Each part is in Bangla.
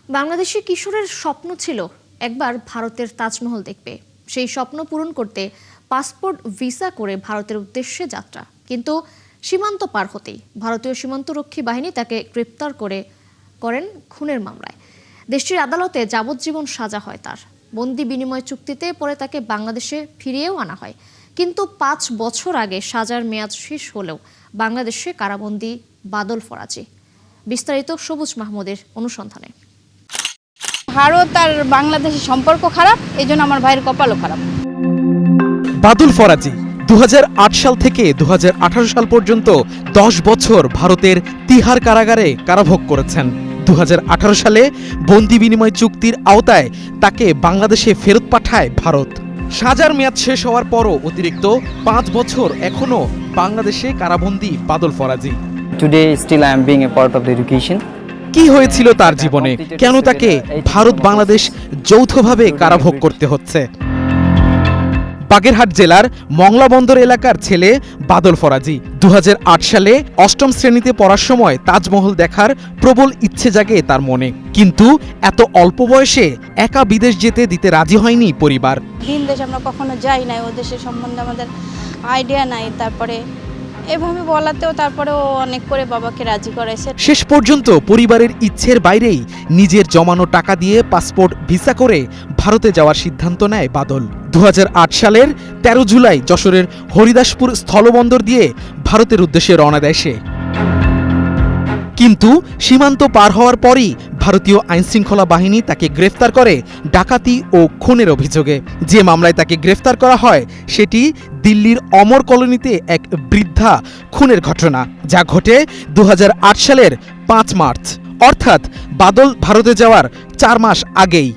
বাংলাদেশি কিশোরের স্বপ্ন ছিল একবার ভারতের তাজমহল দেখবে। সেই স্বপ্ন পূরণ করতে পাসপোর্ট ভিসা করে ভারতের উদ্দেশ্যে যাত্রা, কিন্তু সীমান্ত পার হতেই ভারতীয় সীমান্তরক্ষী বাহিনী তাকে গ্রেপ্তার করেন খুনের মামলায়। দেশটির আদালতে যাবজ্জীবন সাজা হয় তার। বন্দি বিনিময় চুক্তিতে পরে তাকে বাংলাদেশে ফিরিয়েও আনা হয়, কিন্তু 5 বছর আগে সাজার মেয়াদ শেষ হলেও বাংলাদেশে কারাবন্দী বাদল ফরাজি। বিস্তারিত সবুজ মাহমুদের অনুসন্ধানে। ভারত আর বাংলাদেশের সম্পর্ক খারাপ, এই জন্য আমার ভাইয়ের কপালও খারাপ। বাদল ফরাজি 2008 সাল থেকে 2018 সাল পর্যন্ত 10 বছর ভারতের তিহার কারাগারে কারাভোগ করেছেন। 2018 সালে বন্দি বিনিময় চুক্তির আওতায় তাকে বাংলাদেশে ফেরত পাঠায় ভারত। সাজার মেয়াদ শেষ হওয়ার পরও অতিরিক্ত 5 বছর এখনো বাংলাদেশে কারাবন্দী বাদল Faraji. Today still I am being a part of the education. কি হয়েছিল তার জীবনে, কেন তাকে ভারত বাংলাদেশ যৌথভাবে কারাভোগ করতে হচ্ছে? বাগেরহাট জেলার মংলা বন্দর এলাকার ছেলে বাদল ফরাজি 2008 সালে 8ম শ্রেণীতে পড়ার সময় তাজমহল দেখার প্রবল ইচ্ছে জাগে তার মনে, কিন্তু এত অল্প বয়সে একা বিদেশ যেতে দিতে রাজি হয়নি পরিবার। দিন দেশ আমরা কখনো যাই নাই, ও দেশের সম্বন্ধে আমাদের আইডিয়া নাই। তারপরে এভাবে বলাতেও তারপরেও অনেক করে বাবাকে রাজি করাইছে। শেষ পর্যন্ত পরিবারের ইচ্ছের বাইরেই নিজের জমানো টাকা দিয়ে পাসপোর্ট ভিসা করে ভারতে যাওয়ার সিদ্ধান্ত নেয় বাদল। 2008 সালের 13 জুলাই যশোরের হরিদাসপুর স্থলবন্দর দিয়ে ভারতের উদ্দেশ্যে রওনা দেয় সে। কিন্তু সীমান্ত পার হওয়ার পরই ভারতীয় আইনশৃঙ্খলা বাহিনী তাকে গ্রেফতার করে ডাকাতি ও খুনের অভিযোগে। যে মামলায় তাকে গ্রেফতার করা হয় সেটি দিল্লির অমর কলোনিতে এক বৃদ্ধা খুনের ঘটনা, যা ঘটে 2008 সালের 5 মার্চ, অর্থাৎ বাদল ভারতে যাওয়ার 4 মাস আগেই।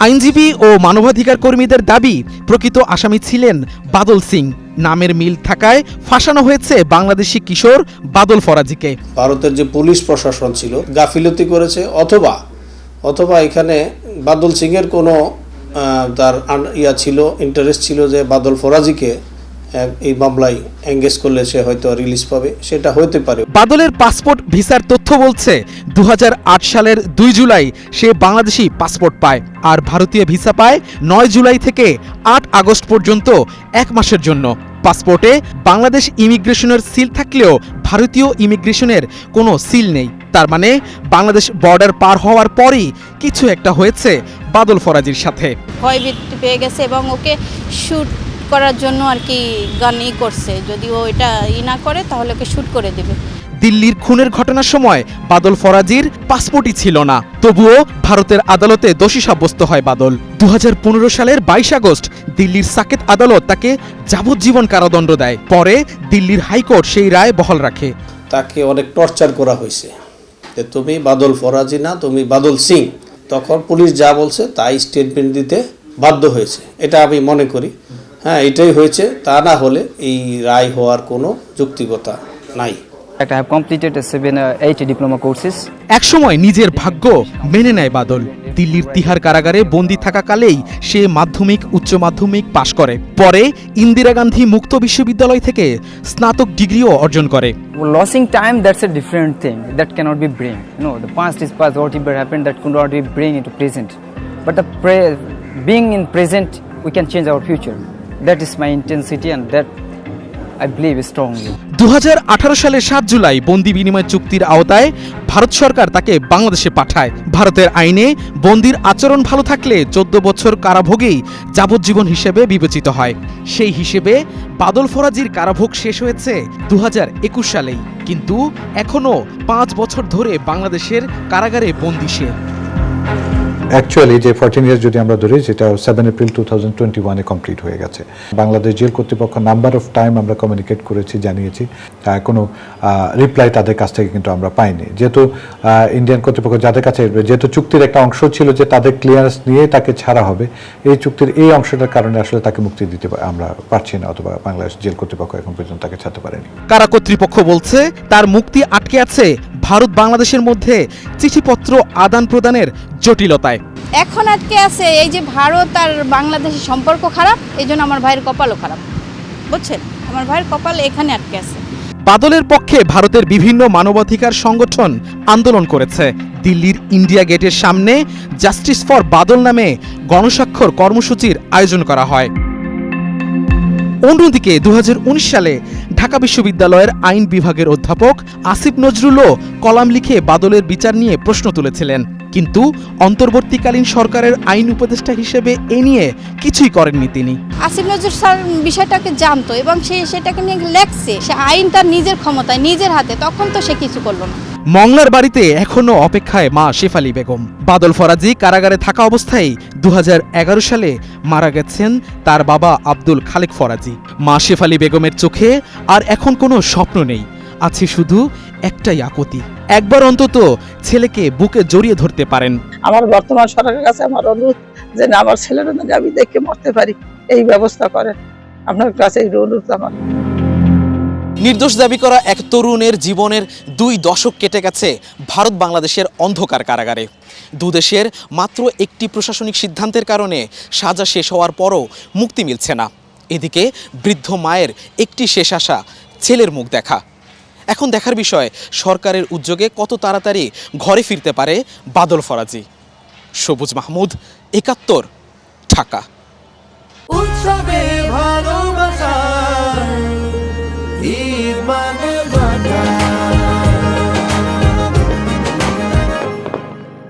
আইনজীবী ও মানবাধিকার কর্মীদের দাবি, প্রকৃত আসামি ছিলেন বাদল সিং। নামের মিল থাকায় ফাঁসানো হয়েছে বাংলাদেশি কিশোর বাদল ফরাজিকে। ভারতের যে পুলিশ প্রশাসন ছিল গাফিলতি করেছে, অথবা এখানে বাদল সিং এর কোনো তার ছিল, ইন্টারেস্ট ছিল যে বাদল ফরাজিকে এই মামলায় এঙ্গেজ করলে সে হয়তো রিলিজ পাবে, সেটা হতে পারে। বাদলের পাসপোর্ট ভিসার তথ্য বলছে 2008 সালের 2 জুলাই সে বাংলাদেশি পাসপোর্ট পায়, আর ভারতীয় ভিসা পায় 9 জুলাই থেকে 8 আগস্ট পর্যন্ত 1 মাসের জন্য। পাসপোর্টে বাংলাদেশ ইমিগ্রেশনের সিল থাকলেও ভারতীয় ইমিগ্রেশনের কোনো সিল নেই। তার মানে বাংলাদেশ বর্ডার পার হওয়ার পরই কিছু একটা হয়েছে বাদল ফরাজির সাথে। ভয়ভীতি পেয়ে গেছে এবং ওকে শুট করার জন্য আর কি গানই করছে, যদি ও এটা না করে তাহলে ওকে শুট করে দেবে। দিল্লির খুনের ঘটনার সময় বাদল ফরাজির পাসপোর্টই ছিল না, তবুও ভারতের আদালতে দোষী সাব্যস্ত হয় বাদল। 2015 সালের 22 আগস্ট দিল্লির সাকেত আদালত তাকে যাবজ্জীবন কারাদণ্ড দেয়। পরে দিল্লির হাইকোর্ট সেই রায় বহাল রাখে। তাকে অনেক টর্চার করা হয়েছে যে তুমি বাদল ফরাজি না, তুমি বাদল সিং। তখন পুলিশ যা বলছে তাই স্টেটমেন্ট দিতে বাধ্য হয়েছে, এটা আমি মনে করি। হ্যাঁ, এটাই হয়েছে, তা না হলে এই রায় হওয়ার কোনো যৌক্তিকতা নাই। I have completed 7-8 diploma courses. একসময় নিজের ভাগ্য মেনে নেয় বাদল। দিল্লির তিহার কারাগারে বন্দী থাকাকালেই সে মাধ্যমিক, উচ্চ মাধ্যমিক পাশ করে। পরে ইন্দিরা গান্ধী মুক্ত বিশ্ববিদ্যালয় থেকে স্নাতক ডিগ্রিও অর্জন করে। Losing time, that's a different thing. That cannot be bring. The past is past. Whatever happened, that could not be bring into present. But being in present, we can change our future. That is my intensity, and that I believe strongly. 2018 সালের 7 জুলাই বন্দি বিনিময় চুক্তির আওতায় ভারত সরকার তাকে বাংলাদেশে পাঠায়। ভারতের আইনে বন্দির আচরণ ভালো থাকলে 14 বছর কারাভোগেই যাবজ্জীবন হিসেবে বিবেচিত হয়। সেই হিসেবে বাদল ফরাজির কারাভোগ শেষ হয়েছে 2021 সালেই, কিন্তু এখনো 5 বছর ধরে বাংলাদেশের কারাগারে বন্দী সে। অ্যাকচুয়ালি যে 14 ইয়ার্স যদি আমরা ধরি, যেটা 7 এপ্রিল 2021-এ কমপ্লিট হয়ে গেছে। বাংলাদেশ জেল কর্তৃপক্ষ নাম্বার অফ টাইম আমরা কমিউনিকেট করেছি, জানিয়েছি, কোনো রিপ্লাই তাদের কাছ থেকে কিন্তু আমরা পাইনি। যেহেতু ইন্ডিয়ান কর্তৃপক্ষ যাদের কাছে, যেহেতু চুক্তির একটা অংশ ছিল যে তাদের ক্লিয়ারেন্স নিয়ে তাকে ছাড়া হবে, এই চুক্তির এই অংশটার কারণে আসলে তাকে মুক্তি দিতে আমরা পারছি না, অথবা বাংলাদেশ জেল কর্তৃপক্ষ এখন পর্যন্ত তাকে ছাড়তে পারেনি। কারা কর্তৃপক্ষ বলছে তার মুক্তি আটকে আছে ভারত বাংলাদেশের মধ্যে চিঠিপত্র আদান প্রদানের জটিলতায়। এখন আটকে আছে এই যে ভারত আর বাংলাদেশের সম্পর্ক খারাপ, এই জন্য আমার ভাইয়ের কপালও খারাপ। বুঝছেন, আমার ভাইয়ের কপাল এখানে আটকে আছে। বাদলের পক্ষে ভারতের বিভিন্ন মানবাধিকার সংগঠন আন্দোলন করেছে। দিল্লির ইন্ডিয়া গেটের সামনে জাস্টিস ফর বাদল নামে গণস্বাক্ষর কর্মসূচির আয়োজন করা হয়। অন্যদিকে 2019 সালে ঢাকা বিশ্ববিদ্যালয়ের আইন বিভাগের অধ্যাপক আসিফ নজরুলও কলাম লিখে বাদলের বিচার নিয়ে প্রশ্ন তুলেছিলেন, কিন্তু অন্তর্বর্তীকালীন সরকারের আইন উপদেষ্টা হিসেবে এ নিয়ে কিছুই করেননি তিনি। আসিফ নজরুল স্যার বিষয়টাকে জানতো এবং সে সেটাকে নিয়ে লেখছে, সে আইন তার নিজের ক্ষমতায় নিজের হাতে, তখন তো সে কিছু করলো না। মংলার বাড়িতে এখনো অপেক্ষায় মা শেফালী বেগম। বাদল ফরাজি কারাগারে থাকা অবস্থায় 2011 সালে মারা গেছেন তার বাবা আব্দুল খালেক ফরাজি। মা শেফালী বেগমের চোখে আর এখন কোনো স্বপ্ন নেই, আছে শুধু একটাই আকুতি, একবার অন্তত ছেলেকে বুকে জড়িয়ে ধরতে পারেন। আমার বর্তমান সরকারের কাছে আমার অনুরোধ যে না, আমার ছেলেরা যদি আমি দেখে মরতে পারি, এই ব্যবস্থা করেন, আপনার কাছে এই অনুরোধ আমার। নির্দোষ দাবি করা এক তরুণের জীবনের 2 দশক কেটে গেছে ভারত বাংলাদেশের অন্ধকার কারাগারে। দুদেশের মাত্র একটি প্রশাসনিক সিদ্ধান্তের কারণে সাজা শেষ হওয়ার পরও মুক্তি মিলছে না। এদিকে বৃদ্ধ মায়ের একটি শেষ আশা, ছেলের মুখ দেখা। এখন দেখার বিষয় সরকারের উদ্যোগে কত তাড়াতাড়ি ঘরে ফিরতে পারে বাদল ফরাজি। সবুজ মাহমুদ, 71, ঢাকা। উৎসবে ভালো